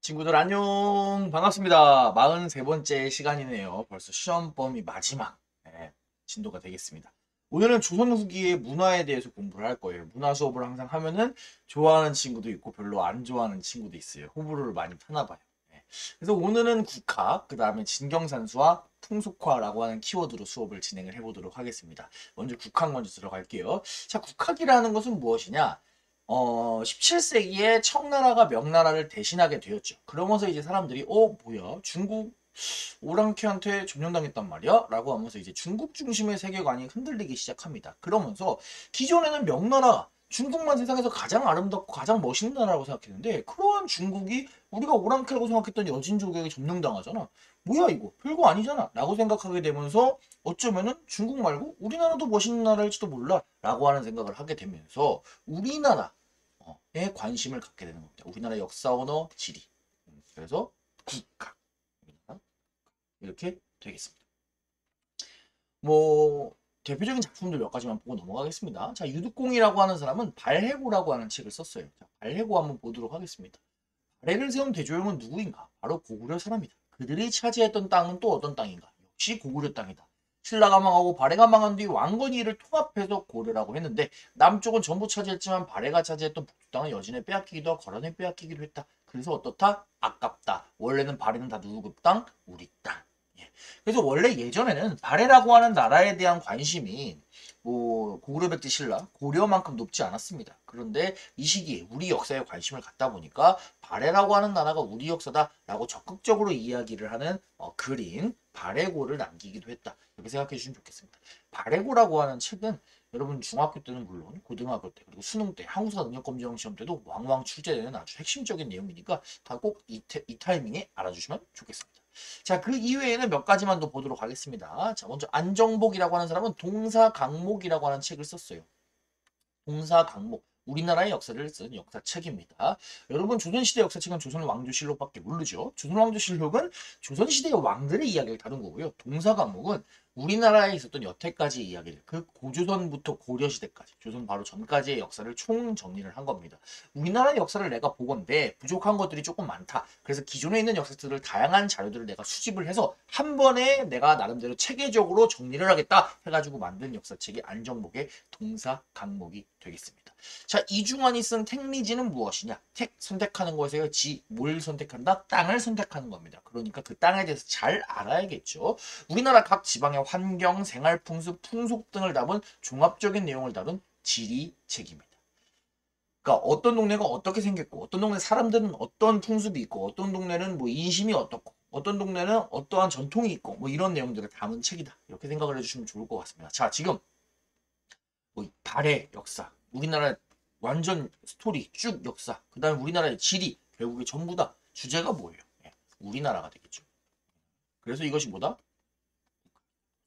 친구들 안녕 반갑습니다. 43번째 시간이네요. 벌써 시험 범위 마지막 진도가 되겠습니다. 오늘은 조선 후기의 문화에 대해서 공부를 할 거예요. 문화 수업을 항상 하면은 좋아하는 친구도 있고 별로 안 좋아하는 친구도 있어요. 호불호를 많이 타나 봐요. 그래서 오늘은 국학, 그 다음에 진경산수와 풍속화라고 하는 키워드로 수업을 진행을 해보도록 하겠습니다. 먼저 국학 먼저 들어갈게요. 자, 국학이라는 것은 무엇이냐? 17세기에 청나라가 명나라를 대신하게 되었죠. 그러면서 이제 사람들이 뭐야 중국 오랑캐한테 점령당했단 말이야? 라고 하면서 이제 중국 중심의 세계관이 흔들리기 시작합니다. 그러면서 기존에는 명나라 중국만 세상에서 가장 아름답고 가장 멋있는 나라라고 생각했는데 그러한 중국이 우리가 오랑캐라고 생각했던 여진족에게 점령당하잖아. 뭐야 이거 별거 아니잖아 라고 생각하게 되면서 어쩌면은 중국 말고 우리나라도 멋있는 나라일지도 몰라 라고 하는 생각을 하게 되면서 우리나라에 관심을 갖게 되는 겁니다. 우리나라 역사, 언어, 지리. 그래서 국학 이렇게 되겠습니다. 뭐 대표적인 작품들 몇 가지만 보고 넘어가겠습니다. 자, 유득공이라고 하는 사람은 발해고라고 하는 책을 썼어요. 자, 발해고 한번 보도록 하겠습니다. 발해를 세운 대조영은 누구인가? 바로 고구려 사람이다. 그들이 차지했던 땅은 또 어떤 땅인가? 역시 고구려 땅이다. 신라가 망하고 발해가 망한 뒤 왕건이 이를 통합해서 고려라고 했는데 남쪽은 전부 차지했지만 발해가 차지했던 북쪽 땅은 여진에 빼앗기기도 하고 거란에 빼앗기기도 했다. 그래서 어떻다? 아깝다. 원래는 발해는 다 누구 땅? 우리 땅. 예. 그래서 원래 예전에는 발해라고 하는 나라에 대한 관심이 뭐 고구려 백제 신라 고려만큼 높지 않았습니다. 그런데 이 시기에 우리 역사에 관심을 갖다 보니까 발해라고 하는 나라가 우리 역사다라고 적극적으로 이야기를 하는 글인 발해고를 남기기도 했다. 이렇게 생각해 주시면 좋겠습니다. 발해고라고 하는 책은 여러분 중학교 때는 물론 고등학교 때 그리고 수능 때 한국사 능력검정 시험 때도 왕왕 출제되는 아주 핵심적인 내용이니까 다 꼭 이 타이밍에 알아주시면 좋겠습니다. 자, 그 이외에는 몇 가지만 더 보도록 하겠습니다. 자, 먼저 안정복이라고 하는 사람은 동사강목이라고 하는 책을 썼어요. 동사강목. 우리나라의 역사를 쓴 역사책입니다. 여러분 조선시대 역사책은 조선왕조실록밖에 모르죠. 조선왕조실록은 조선시대의 왕들의 이야기를 다룬 거고요. 동사강목은 우리나라에 있었던 여태까지 이야기를 그 고조선부터 고려시대까지 조선 바로 전까지의 역사를 총정리를 한 겁니다. 우리나라의 역사를 내가 보건데 부족한 것들이 조금 많다. 그래서 기존에 있는 역사들을 다양한 자료들을 내가 수집을 해서 한 번에 내가 나름대로 체계적으로 정리를 하겠다 해가지고 만든 역사책이 안정복의 동사강목이 되겠습니다. 자, 이중환이 쓴 택리지는 무엇이냐? 택 선택하는 것에요. 지, 뭘 선택한다? 땅을 선택하는 겁니다. 그러니까 그 땅에 대해서 잘 알아야겠죠. 우리나라 각 지방의 환경, 생활 풍습, 풍속 등을 담은 종합적인 내용을 다룬 지리책입니다. 그러니까 어떤 동네가 어떻게 생겼고 어떤 동네 사람들은 어떤 풍습이 있고 어떤 동네는 뭐 인심이 어떻고 어떤 동네는 어떠한 전통이 있고 뭐 이런 내용들을 담은 책이다. 이렇게 생각을 해주시면 좋을 것 같습니다. 자, 지금 뭐 발해 역사, 우리나라 완전 스토리 쭉 역사, 그 다음에 우리나라의 지리 결국에 전부 다 주제가 뭐예요? 예, 우리나라가 되겠죠. 그래서 이것이 뭐다?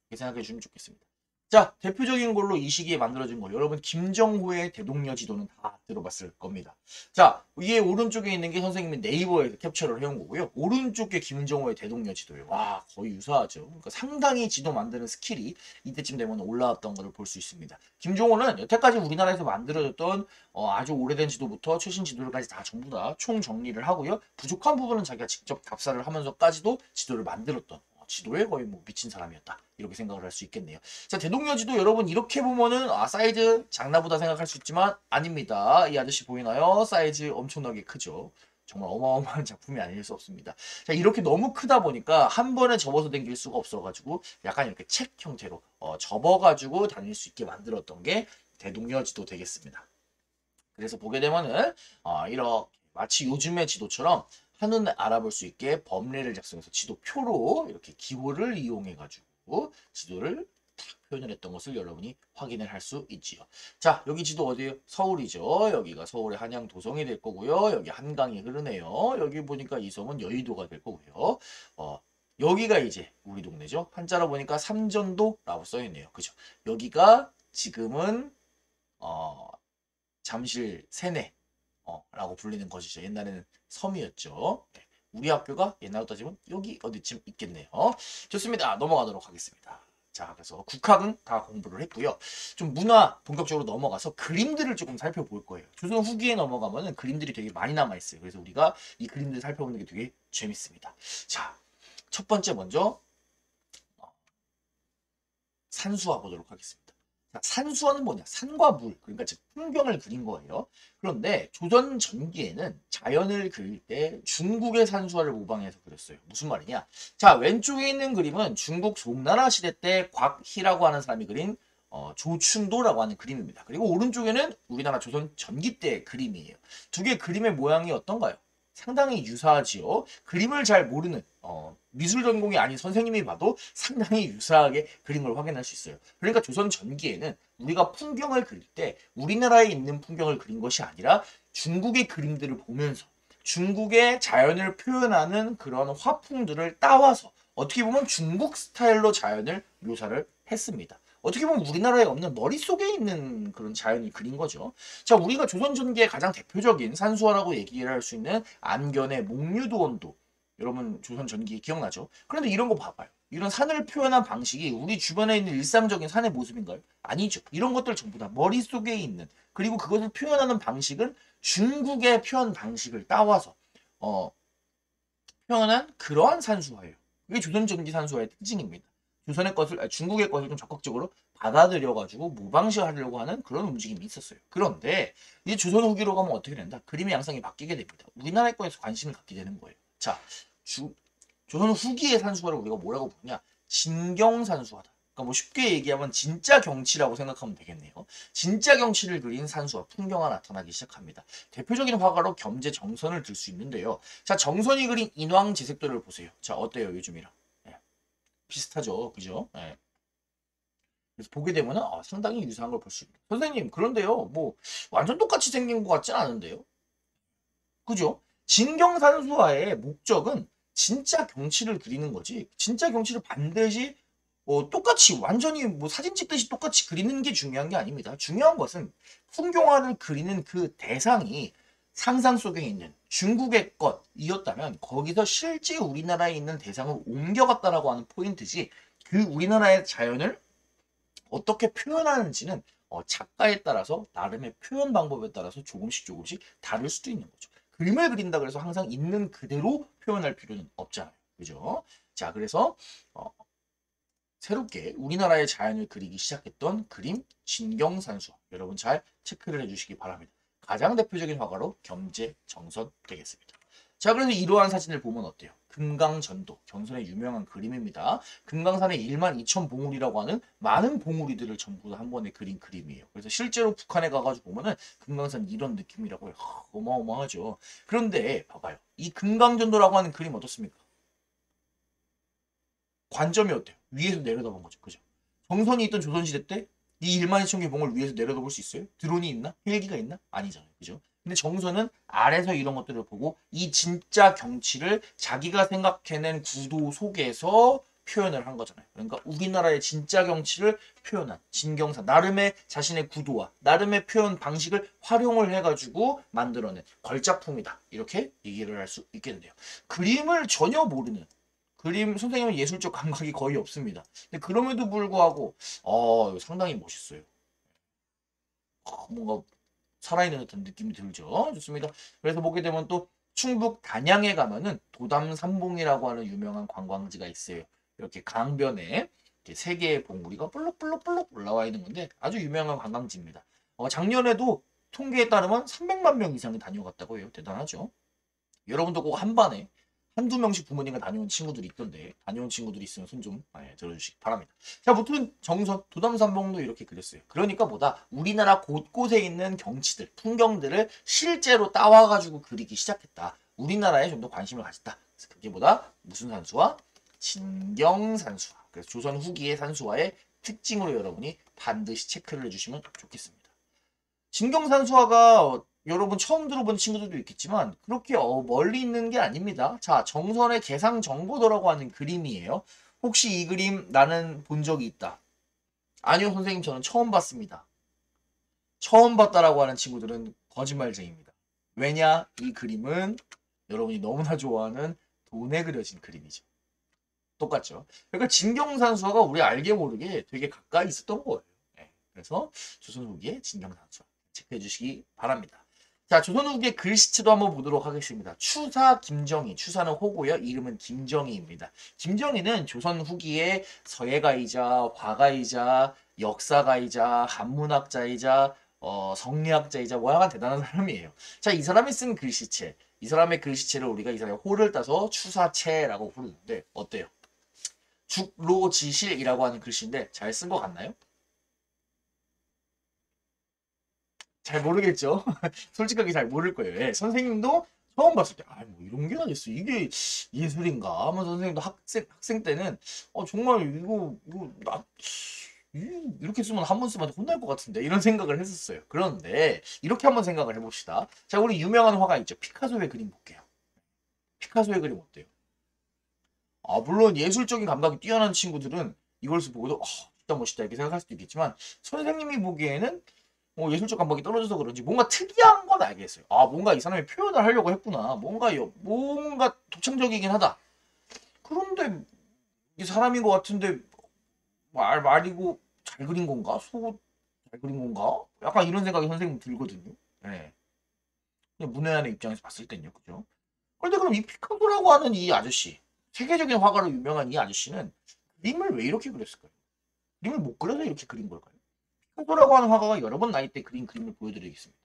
이렇게 생각해 주시면 좋겠습니다. 자, 대표적인 걸로 이 시기에 만들어진 거 여러분 김정호의 대동여 지도는 다 들어봤을 겁니다. 자, 위에 오른쪽에 있는 게 선생님이 네이버에서 캡처를 해온 거고요. 오른쪽에 김정호의 대동여 지도예요. 와, 거의 유사하죠. 그러니까 상당히 지도 만드는 스킬이 이때쯤 되면 올라왔던 것을 볼 수 있습니다. 김정호는 여태까지 우리나라에서 만들어졌던 아주 오래된 지도부터 최신 지도들까지 다 전부 다 총정리를 하고요. 부족한 부분은 자기가 직접 답사를 하면서까지도 지도를 만들었던 지도에 거의 뭐 미친 사람이었다. 이렇게 생각을 할 수 있겠네요. 자, 대동여지도 여러분 이렇게 보면은 사이즈 작나보다 생각할 수 있지만 아닙니다. 이 아저씨 보이나요? 사이즈 엄청나게 크죠. 정말 어마어마한 작품이 아닐 수 없습니다. 자, 이렇게 너무 크다 보니까 한 번에 접어서 당길 수가 없어가지고 약간 이렇게 책 형태로 접어가지고 다닐 수 있게 만들었던 게 대동여지도 되겠습니다. 그래서 보게 되면은 이렇게 마치 요즘의 지도처럼 한눈에 알아볼 수 있게 법례를 작성해서 지도표로 이렇게 기호를 이용해 가지고 지도를 탁 표현을 했던 것을 여러분이 확인을 할 수 있지요. 자, 여기 지도 어디예요? 서울이죠. 여기가 서울의 한양 도성이 될 거고요. 여기 한강이 흐르네요. 여기 보니까 이 섬은 여의도가 될 거고요. 여기가 이제 우리 동네죠. 한자로 보니까 삼전도라고 써 있네요. 그죠? 여기가 지금은 어, 잠실 세내 라고 불리는 것이죠. 옛날에는 섬이었죠. 네. 우리 학교가 옛날로 따지면 여기 어디쯤 있겠네요. 좋습니다. 넘어가도록 하겠습니다. 자, 그래서 국학은 다 공부를 했고요. 좀 문화 본격적으로 넘어가서 그림들을 조금 살펴볼 거예요. 조선 후기에 넘어가면은 그림들이 되게 많이 남아있어요. 그래서 우리가 이 그림들을 살펴보는 게 되게 재밌습니다. 자, 첫 번째 먼저 산수화 보도록 하겠습니다. 자, 산수화는 뭐냐? 산과 물, 그러니까 즉 풍경을 그린 거예요. 그런데 조선 전기에는 자연을 그릴 때 중국의 산수화를 모방해서 그렸어요. 무슨 말이냐? 자, 왼쪽에 있는 그림은 중국 송나라 시대 때 곽희라고 하는 사람이 그린 조춘도라고 하는 그림입니다. 그리고 오른쪽에는 우리나라 조선 전기 때 그림이에요. 두 개 그림의 모양이 어떤가요? 상당히 유사하지요. 그림을 잘 모르는 미술 전공이 아닌 선생님이 봐도 상당히 유사하게 그린 걸 확인할 수 있어요. 그러니까 조선 전기에는 우리가 풍경을 그릴 때 우리나라에 있는 풍경을 그린 것이 아니라 중국의 그림들을 보면서 중국의 자연을 표현하는 그런 화풍들을 따와서 어떻게 보면 중국 스타일로 자연을 묘사를 했습니다. 어떻게 보면 우리나라에 없는 머릿속에 있는 그런 자연을 그린 거죠. 자, 우리가 조선 전기의 가장 대표적인 산수화라고 얘기를 할 수 있는 안견의 목류도원도. 여러분 조선 전기 기억나죠? 그런데 이런 거 봐봐요. 이런 산을 표현한 방식이 우리 주변에 있는 일상적인 산의 모습인가요? 아니죠. 이런 것들 전부 다 머릿속에 있는, 그리고 그것을 표현하는 방식은 중국의 표현 방식을 따와서 표현한 그러한 산수화예요. 이게 조선 전기 산수화의 특징입니다. 조선의 것을 중국의 것을 좀 적극적으로 받아들여가지고 모방시하려고 하는 그런 움직임이 있었어요. 그런데 이제 조선 후기로 가면 어떻게 된다? 그림의 양상이 바뀌게 됩니다. 우리나라의 거에서 관심을 갖게 되는 거예요. 자, 조선 후기의 산수화를 우리가 뭐라고 부르냐? 진경산수화다. 그러니까 뭐 쉽게 얘기하면 진짜 경치라고 생각하면 되겠네요. 진짜 경치를 그린 산수화, 풍경화 나타나기 시작합니다. 대표적인 화가로 겸재 정선을 들 수 있는데요. 자, 정선이 그린 인왕지색도를 보세요. 자, 어때요, 요즘이랑? 네. 비슷하죠, 그죠? 네. 그래서 보게 되면 상당히 유사한 걸 볼 수 있습니다. 선생님, 그런데요, 뭐 완전 똑같이 생긴 것 같진 않은데요? 그죠? 진경산수화의 목적은 진짜 경치를 그리는 거지. 진짜 경치를 반드시 똑같이 완전히 뭐 사진 찍듯이 똑같이 그리는 게 중요한 게 아닙니다. 중요한 것은 풍경화를 그리는 그 대상이 상상 속에 있는 중국의 것이었다면 거기서 실제 우리나라에 있는 대상을 옮겨갔다라고 하는 포인트지, 그 우리나라의 자연을 어떻게 표현하는지는 작가에 따라서 나름의 표현 방법에 따라서 조금씩 다를 수도 있는 거죠. 그림을 그린다 그래서 항상 있는 그대로 표현할 필요는 없잖아요. 그죠? 자, 그래서 새롭게 우리나라의 자연을 그리기 시작했던 그림 진경산수화. 여러분 잘 체크를 해주시기 바랍니다. 가장 대표적인 화가로 겸재정선 되겠습니다. 자, 그래서 이러한 사진을 보면 어때요? 금강전도, 경선의 유명한 그림입니다. 금강산에 12,000봉우리라고 하는 많은 봉우리들을 전부 다 한 번에 그린 그림이에요. 그래서 실제로 북한에 가가지고 보면은 금강산 이런 느낌이라고 해요. 어마어마하죠. 그런데 봐봐요. 이 금강전도라고 하는 그림 어떻습니까? 관점이 어때요? 위에서 내려다본 거죠. 그죠? 정선이 있던 조선시대 때 이 12,000개 봉을 위에서 내려다볼 수 있어요? 드론이 있나? 헬기가 있나? 아니잖아요. 그죠? 근데 정선은 아래서 이런 것들을 보고 이 진짜 경치를 자기가 생각해낸 구도 속에서 표현을 한 거잖아요. 그러니까 우리나라의 진짜 경치를 표현한 진경산, 나름의 자신의 구도와 나름의 표현 방식을 활용을 해가지고 만들어낸 걸작품이다. 이렇게 얘기를 할 수 있겠네요. 그림을 전혀 모르는, 그림 선생님은 예술적 감각이 거의 없습니다. 근데 그럼에도 불구하고 상당히 멋있어요. 뭔가 살아있는 듯한 느낌이 들죠. 좋습니다. 그래서 보게 되면 또 충북 단양에 가면은 도담산봉이라고 하는 유명한 관광지가 있어요. 이렇게 강변에 세 개의 봉우리가 볼록볼록볼록 올라와 있는 건데 아주 유명한 관광지입니다. 작년에도 통계에 따르면 300만 명 이상이 다녀갔다고 해요. 대단하죠. 여러분도 꼭 한반에 한두 명씩 부모님과 다녀온 친구들이 있던데, 다녀온 친구들이 있으면 손 좀 들어주시기 바랍니다. 자, 무튼 정선, 도담산봉도 이렇게 그렸어요. 그러니까 뭐다? 우리나라 곳곳에 있는 경치들, 풍경들을 실제로 따와가지고 그리기 시작했다. 우리나라에 좀 더 관심을 가졌다. 그래서 그게 뭐다? 무슨 산수화? 진경산수화. 그래서 조선 후기의 산수화의 특징으로 여러분이 반드시 체크를 해주시면 좋겠습니다. 진경산수화가 여러분 처음 들어본 친구들도 있겠지만 그렇게 멀리 있는 게 아닙니다. 자, 정선의 개상정보도라고 하는 그림이에요. 혹시 이 그림 나는 본 적이 있다? 아니요, 선생님, 저는 처음 봤습니다. 처음 봤다라고 하는 친구들은 거짓말쟁이입니다. 왜냐? 이 그림은 여러분이 너무나 좋아하는 돈에 그려진 그림이죠. 똑같죠. 그러니까 진경산수화가 우리 알게 모르게 되게 가까이 있었던 거예요. 네. 그래서 조선 후기의 진경산수화 체크해 주시기 바랍니다. 자, 조선 후기의 글씨체도 한번 보도록 하겠습니다. 추사 김정희, 추사는 호고요. 이름은 김정희입니다. 김정희는 조선 후기의 서예가이자 화가이자 역사가이자 한문학자이자 성리학자이자 뭐 약간 대단한 사람이에요. 자, 이 사람이 쓴 글씨체, 이 사람의 글씨체를 우리가 이 사람의 호를 따서 추사체라고 부르는데 어때요? 죽로지실이라고 하는 글씨인데 잘 쓴 것 같나요? 잘 모르겠죠? 솔직하게 잘 모를 거예요. 예, 선생님도 처음 봤을 때, 뭐 이런 게 나겠어. 이게 예술인가? 하면 선생님도 학생 때는, 정말 이렇게 쓰면 한 번 쓰면 혼날 것 같은데. 이런 생각을 했었어요. 그런데, 이렇게 한번 생각을 해봅시다. 자, 우리 유명한 화가 있죠. 피카소의 그림 볼게요. 피카소의 그림 어때요? 물론 예술적인 감각이 뛰어난 친구들은 이걸 보고도, 진짜 멋있다. 이렇게 생각할 수도 있겠지만, 선생님이 보기에는 예술적 감각이 떨어져서 그런지 뭔가 특이한 건 알겠어요. 뭔가 이 사람이 표현을 하려고 했구나. 뭔가 독창적이긴 하다. 그런데 이 사람인 것 같은데 말이고 잘 그린 건가? 소 잘 그린 건가? 약간 이런 생각이 선생님 들거든요. 네. 그냥 문외한의 입장에서 봤을 땐요. 그죠? 그런데 그럼 이 피카소라고 하는 이 아저씨, 세계적인 화가로 유명한 이 아저씨는 그림을 왜 이렇게 그렸을까요? 그림을 못 그려서 이렇게 그린 걸까요? 피카소라고 하는 화가가 여러 번 나이 때 그린 그림을 보여드리겠습니다.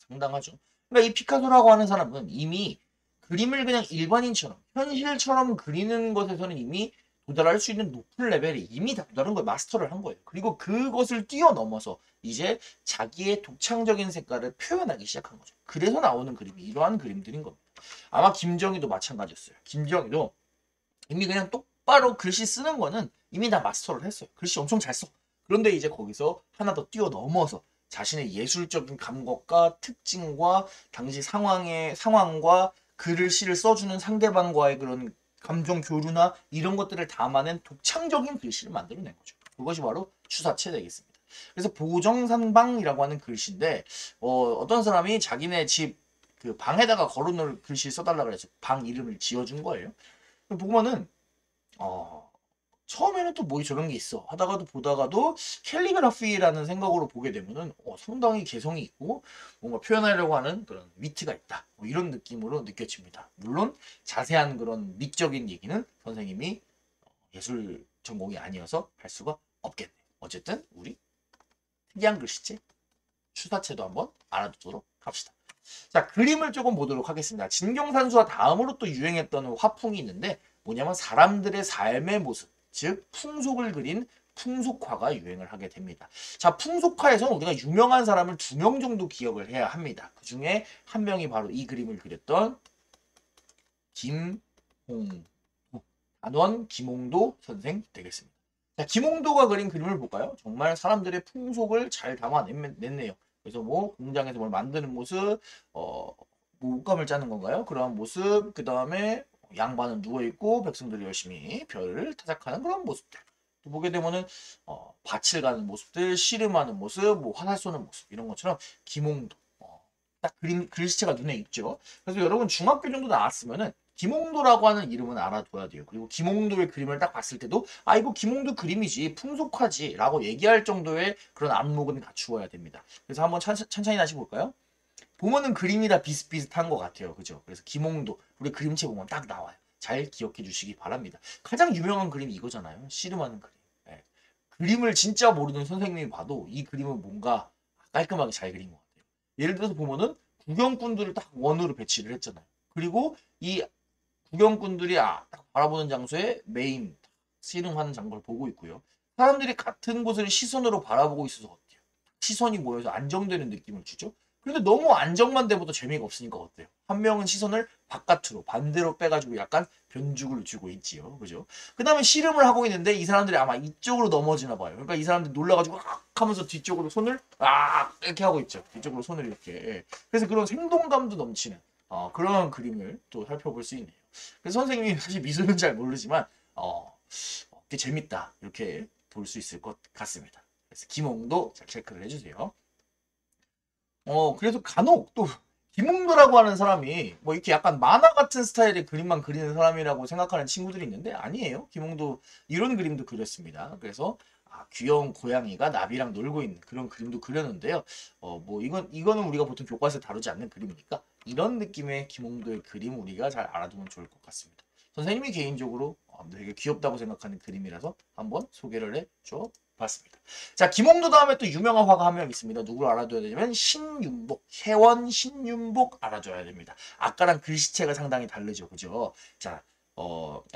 상당하죠. 그러니까 이 피카소라고 하는 사람은 이미 그림을 그냥 일반인처럼 현실처럼 그리는 것에서는 이미 도달할 수 있는 높은 레벨에 이미 다 도달한 거예요. 마스터를 한 거예요. 그리고 그것을 뛰어넘어서 이제 자기의 독창적인 색깔을 표현하기 시작한 거죠. 그래서 나오는 그림이 이러한 그림들인 겁니다. 아마 김정희도 마찬가지였어요. 김정희도 이미 그냥 똑바로 글씨 쓰는 거는 이미 다 마스터를 했어요. 글씨 엄청 잘 써. 그런데 이제 거기서 하나 더 뛰어넘어서 자신의 예술적인 감각과 특징과 당시 상황과 글을 시를 써주는 상대방과의 그런 감정 교류나 이런 것들을 담아낸 독창적인 글씨를 만들어낸 거죠. 그것이 바로 추사체 되겠습니다. 그래서 보정산방이라고 하는 글씨인데 어떤 사람이 자기네 집 그 방에다가 걸어놓을 글씨 써달라 그래서 방 이름을 지어준 거예요. 보면은 처음에는 또 뭐 저런 게 있어 하다가도 보다가도 캘리그라피라는 생각으로 보게 되면은 상당히 개성이 있고 뭔가 표현하려고 하는 그런 위트가 있다 이런 느낌으로 느껴집니다. 물론 자세한 그런 미적인 얘기는 선생님이 예술 전공이 아니어서 할 수가 없겠네요. 어쨌든 우리 특이한 글씨체 추사체도 한번 알아두도록 합시다. 자, 그림을 조금 보도록 하겠습니다. 진경산수와 다음으로 또 유행했던 화풍이 있는데 뭐냐면 사람들의 삶의 모습, 즉 풍속을 그린 풍속화가 유행을 하게 됩니다. 자, 풍속화에서는 우리가 유명한 사람을 2명 정도 기억을 해야 합니다. 그 중에 한 명이 바로 이 그림을 그렸던 김홍도, 단원 김홍도 선생 되겠습니다. 자, 김홍도가 그린 그림을 볼까요? 정말 사람들의 풍속을 잘 담아냈네요. 그래서 뭐 공장에서 뭘 만드는 모습, 옷감을 짜는 건가요? 그러한 모습, 그 다음에 양반은 누워있고 백성들이 열심히 별을 타작하는 그런 모습들. 또 보게 되면은 밭을 가는 모습들, 씨름하는 모습, 뭐 화살 쏘는 모습 이런 것처럼 김홍도 딱 글씨체가 눈에 익죠. 그래서 여러분 중학교 정도 나왔으면은 김홍도라고 하는 이름은 알아둬야 돼요. 그리고 김홍도의 그림을 딱 봤을 때도 이거 김홍도 그림이지 풍속화지 라고 얘기할 정도의 그런 안목은 갖추어야 됩니다. 그래서 한번 천천히 다시 볼까요? 보면은 그림이 다 비슷비슷한 것 같아요. 그죠? 그래서 김홍도 우리 그림체 보면 딱 나와요. 잘 기억해 주시기 바랍니다. 가장 유명한 그림이 이거잖아요. 씨름하는 그림. 네. 그림을 진짜 모르는 선생님이 봐도 이 그림은 뭔가 깔끔하게 잘 그린 것 같아요. 예를 들어서 보면은 구경꾼들을 딱 원으로 배치를 했잖아요. 그리고 이 구경꾼들이 딱 바라보는 장소에 메인 씨름하는 장면을 보고 있고요. 사람들이 같은 곳을 시선으로 바라보고 있어서 어때요? 시선이 모여서 안정되는 느낌을 주죠. 그런데 너무 안정만 돼도 재미가 없으니까 어때요? 한 명은 시선을 바깥으로 반대로 빼가지고 약간 변죽을 주고 있지요. 그죠? 그 다음에 씨름을 하고 있는데 이 사람들이 아마 이쪽으로 넘어지나 봐요. 그러니까 이 사람들이 놀라가지고 하면서 뒤쪽으로 손을 이렇게 하고 있죠. 뒤쪽으로 손을 이렇게. 예. 그래서 그런 생동감도 넘치는 그런 그림을 또 살펴볼 수 있네요. 그래서 선생님이 사실 미술은 잘 모르지만 꽤 재밌다 이렇게 볼 수 있을 것 같습니다. 그래서 김홍도 잘 체크를 해주세요. 그래서 간혹 또 김홍도라고 하는 사람이 뭐 이렇게 약간 만화 같은 스타일의 그림만 그리는 사람이라고 생각하는 친구들이 있는데 아니에요. 김홍도 이런 그림도 그렸습니다. 그래서 귀여운 고양이가 나비랑 놀고 있는 그런 그림도 그렸는데요. 뭐 이거는 우리가 보통 교과서에 다루지 않는 그림이니까 이런 느낌의 김홍도의 그림 우리가 잘 알아두면 좋을 것 같습니다. 선생님이 개인적으로 되게 귀엽다고 생각하는 그림이라서 한번 소개를 해줘 봤습니다. 자, 김홍도 다음에 또 유명한 화가 한 명 있습니다. 누구를 알아둬야 되냐면 신윤복, 혜원 신윤복 알아줘야 됩니다. 아까랑 글씨체가 상당히 다르죠, 그죠? 자,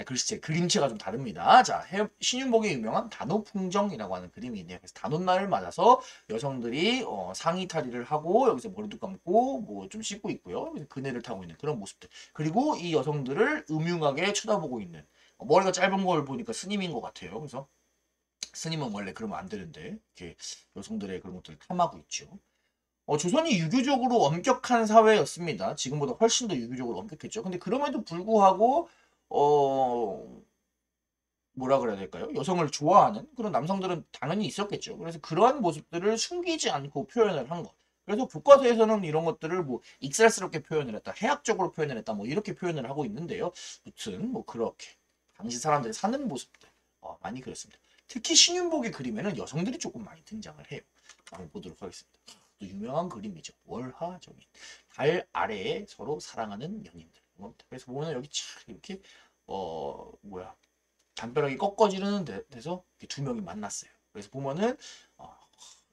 글씨체, 그림체가 좀 다릅니다. 자, 신윤복의 유명한 단오풍정이라고 하는 그림이 있네요. 그래서 단오날을 맞아서 여성들이 상의 탈의를 하고 여기서 머리도 감고 뭐 좀 씻고 있고요. 그네를 타고 있는 그런 모습들. 그리고 이 여성들을 음흉하게 쳐다보고 있는 머리가 짧은 걸 보니까 스님인 것 같아요. 그래서 스님은 원래 그러면 안 되는데 이렇게 여성들의 그런 것들을 탐하고 있죠. 조선이 유교적으로 엄격한 사회였습니다. 지금보다 훨씬 더 유교적으로 엄격했죠. 근데 그럼에도 불구하고 뭐라 그래야 될까요? 여성을 좋아하는 그런 남성들은 당연히 있었겠죠. 그래서 그러한 모습들을 숨기지 않고 표현을 한 것. 그래서 교과서에서는 이런 것들을 뭐 익살스럽게 표현을 했다, 해학적으로 표현을 했다, 뭐 이렇게 표현을 하고 있는데요. 무튼 뭐 그렇게 당시 사람들이 사는 모습들 많이 그렸습니다. 특히 신윤복의 그림에는 여성들이 조금 많이 등장을 해요. 한번 보도록 하겠습니다. 또 유명한 그림이죠. 월화정인. 달 아래에 서로 사랑하는 연인들. 그래서 보면 여기 참 이렇게 뭐야 담벼락이 꺾어지는 데서 두 명이 만났어요. 그래서 보면은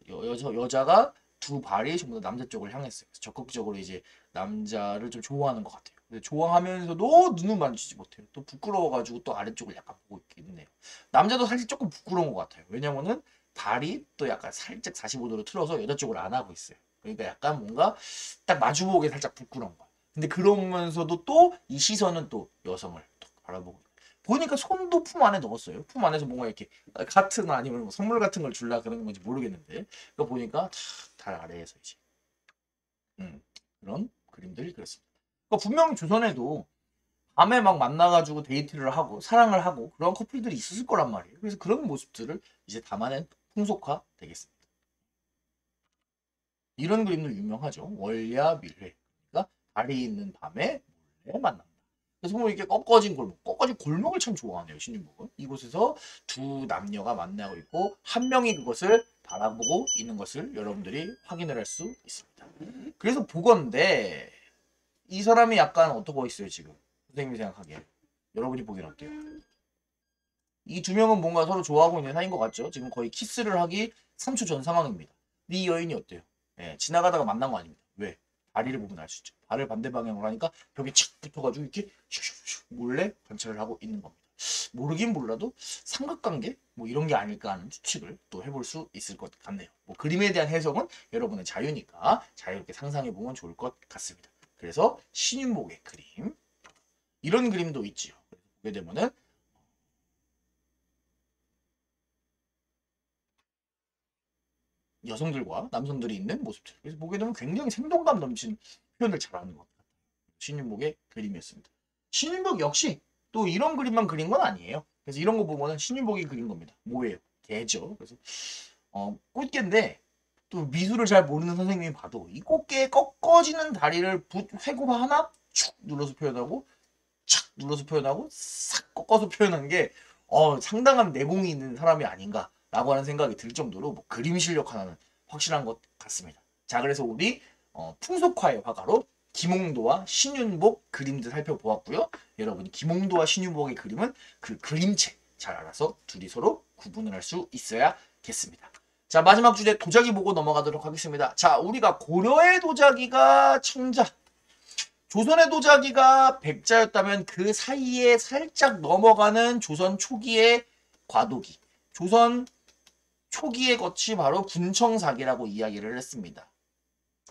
여자가 두 발이 전부 다 남자 쪽을 향했어요. 그래서 적극적으로 이제 남자를 좀 좋아하는 것 같아요. 근데 좋아하면서도 눈을 마주치지 못해요. 또 부끄러워가지고 또 아래쪽을 약간 보고 있긴 해요. 남자도 사실 조금 부끄러운 것 같아요. 왜냐면은 발이 또 약간 살짝 45도로 틀어서 여자 쪽을 안 하고 있어요. 그러니까 약간 뭔가 딱 마주보기에 살짝 부끄러운 거야. 근데 그러면서도 또 이 시선은 또 여성을 또 바라보고 보니까 손도 품 안에 넣었어요. 품 안에서 뭔가 이렇게 카트나 아니면 뭐 선물 같은 걸 줄라 그런 건지 모르겠는데 그거 보니까 달 아래에서 이제 그런 그림들이 그렸습니다. 그러니까 분명 조선에도 밤에 막 만나가지고 데이트를 하고 사랑을 하고 그런 커플들이 있었을 거란 말이에요. 그래서 그런 모습들을 이제 담아낸 풍속화 되겠습니다. 이런 그림도 유명하죠. 월야밀회. 그러니까 달이 있는 밤에 몰래 만난다. 그래서 뭐 이렇게 꺾어진 골목을 참 좋아하네요, 신윤복은. 이곳에서 두 남녀가 만나고 있고 한 명이 그것을 바라보고 있는 것을 여러분들이 확인을 할 수 있습니다. 그래서 보건데 이 사람이 약간 어떻게 있어요, 지금? 선생님이 생각하기에. 여러분이 보기엔 어때요? 이 두 명은 뭔가 서로 좋아하고 있는 사이인 것 같죠? 지금 거의 키스를 하기 3초 전 상황입니다. 이 여인이 어때요? 지나가다가 만난 거 아닙니다. 왜? 다리를 보면 알 수 있죠. 발을 반대 방향으로 하니까 벽에 착 붙어가지고 이렇게 슉슉슉 몰래 관찰을 하고 있는 겁니다. 모르긴 몰라도 삼각관계 뭐 이런 게 아닐까 하는 추측을 또 해볼 수 있을 것 같네요. 뭐 그림에 대한 해석은 여러분의 자유니까 자유롭게 상상해 보면 좋을 것 같습니다. 그래서 신윤복의 그림 이런 그림도 있지요. 보게 되면은 여성들과 남성들이 있는 모습들. 그래서 보게 되면 굉장히 생동감 넘치는 표현을 잘하는 것 같아요. 신윤복의 그림이었습니다. 신윤복 역시 또 이런 그림만 그린 건 아니에요. 그래서 이런 거 보면은 신윤복이 그린 겁니다. 뭐예요? 개죠. 그래서 꽃게인데 또 미술을 잘 모르는 선생님이 봐도 이 꽃게의 꺾어지는 다리를 회고 하나 축 눌러서 표현하고 착 눌러서 표현하고 싹 꺾어서 표현한 게 상당한 내공이 있는 사람이 아닌가라고 하는 생각이 들 정도로 뭐 그림 실력 하나는 확실한 것 같습니다. 자, 그래서 우리 풍속화의 화가로 김홍도와 신윤복 그림들 살펴보았고요. 여러분이 김홍도와 신윤복의 그림은 그 그림체 잘 알아서 둘이 서로 구분을 할 수 있어야겠습니다. 자, 마지막 주제 도자기 보고 넘어가도록 하겠습니다. 자, 우리가 고려의 도자기가 청자, 조선의 도자기가 백자였다면 그 사이에 살짝 넘어가는 조선 초기의 과도기, 조선 초기의 것이 바로 군청사기라고 이야기를 했습니다.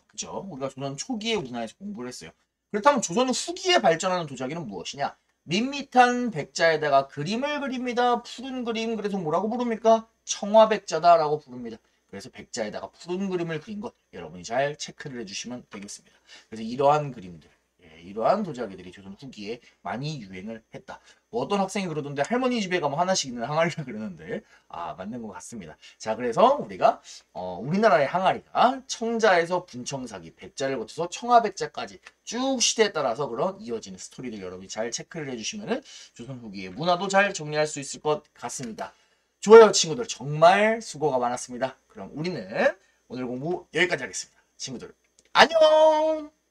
그죠? 우리가 조선 초기에 우리나라에서 공부를 했어요. 그렇다면 조선 후기에 발전하는 도자기는 무엇이냐? 밋밋한 백자에다가 그림을 그립니다. 푸른 그림. 그래서 뭐라고 부릅니까? 청화백자다라고 부릅니다. 그래서 백자에다가 푸른 그림을 그린 것 여러분이 잘 체크를 해주시면 되겠습니다. 그래서 이러한 그림들 이러한 도자기들이 조선 후기에 많이 유행을 했다. 뭐 어떤 학생이 그러던데 할머니 집에 가면 하나씩 있는 항아리를 그러는데 맞는 것 같습니다. 자, 그래서 우리가 우리나라의 항아리가 청자에서 분청사기, 백자를 거쳐서 청아백자까지 쭉 시대에 따라서 그런 이어지는 스토리들 여러분이 잘 체크를 해주시면은 조선 후기의 문화도 잘 정리할 수 있을 것 같습니다. 좋아요 친구들, 정말 수고가 많았습니다. 그럼 우리는 오늘 공부 여기까지 하겠습니다. 친구들 안녕.